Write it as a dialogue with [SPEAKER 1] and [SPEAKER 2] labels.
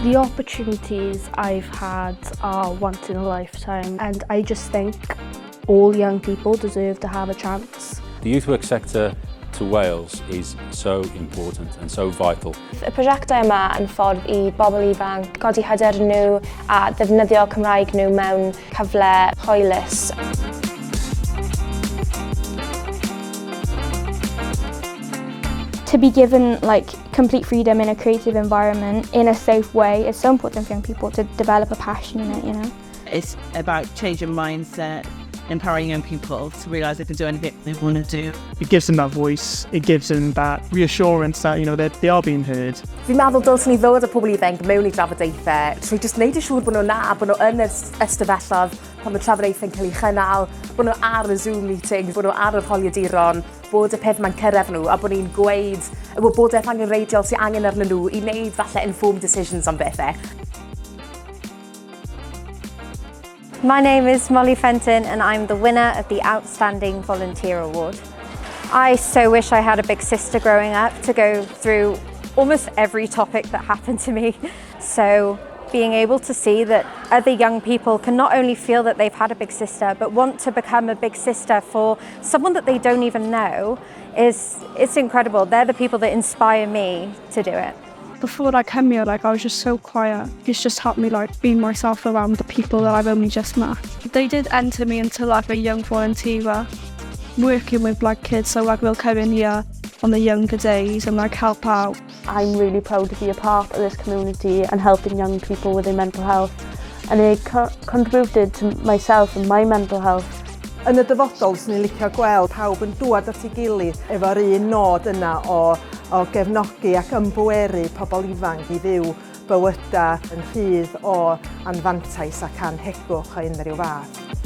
[SPEAKER 1] The opportunities I've had are once in a lifetime, and I just think all young people deserve to have a chance.
[SPEAKER 2] The youth work sector to Wales is so important and so vital.
[SPEAKER 3] Y prosiectau yma yn ffordd I bobl ifanc godi hyder nhw a ddefnyddio Cymraeg nhw mewn cyfle hwylus.
[SPEAKER 4] To be given complete freedom in a creative environment in a safe way is so important for young people to develop a passion in it, you know.
[SPEAKER 5] It's about changing mindset, empowering young people to realise they can do anything they want to do.
[SPEAKER 6] It gives them that voice, it gives them that reassurance that, that they are being heard.
[SPEAKER 7] Fi'n meddwl dylswn ni ddod â pobl ifanc mewn I drafodaethau, trwy jyst wneud yn siŵr bod nhw'n bod nhw yn y ystafelloedd pan mae trafodaethau'n cael ei chynnal, bod nhw ar y Zoom meetings, bod nhw ar yr holiaduron, bod y peth mae'n cyrraedd nhw a bod ni'n gweud y wybodaeth angenreidiol sydd angen arnyn nhw I wneud falle informed decisions am bethau.
[SPEAKER 8] My name is Molly Fenton and I'm the winner of the Outstanding Volunteer Award. I so wish I had a big sister growing up to go through almost every topic that happened to me. So being able to see that other young people can not only feel that they've had a big sister, but want to become a big sister for someone that they don't even know it's incredible. They're the people that inspire me to do it.
[SPEAKER 9] Before I came here, I was just so quiet. It's just helped me be myself around the people that I've only just met. They did enter me into a young volunteer, working with kids, so we'll come in here on the younger days and help out.
[SPEAKER 1] I'm really proud to be a part of this community and helping young people with their mental health, and it contributed to myself and my mental health.
[SPEAKER 10] Yn y dyfodol, swn i'n licio gweld pawb yn dŵad at ei gilydd efo'r un nod yna o gefnogi ac ymbweru pobl ifanc I fyw bywydau yn rhydd o anfantais ac anhegwch o unrhyw fath.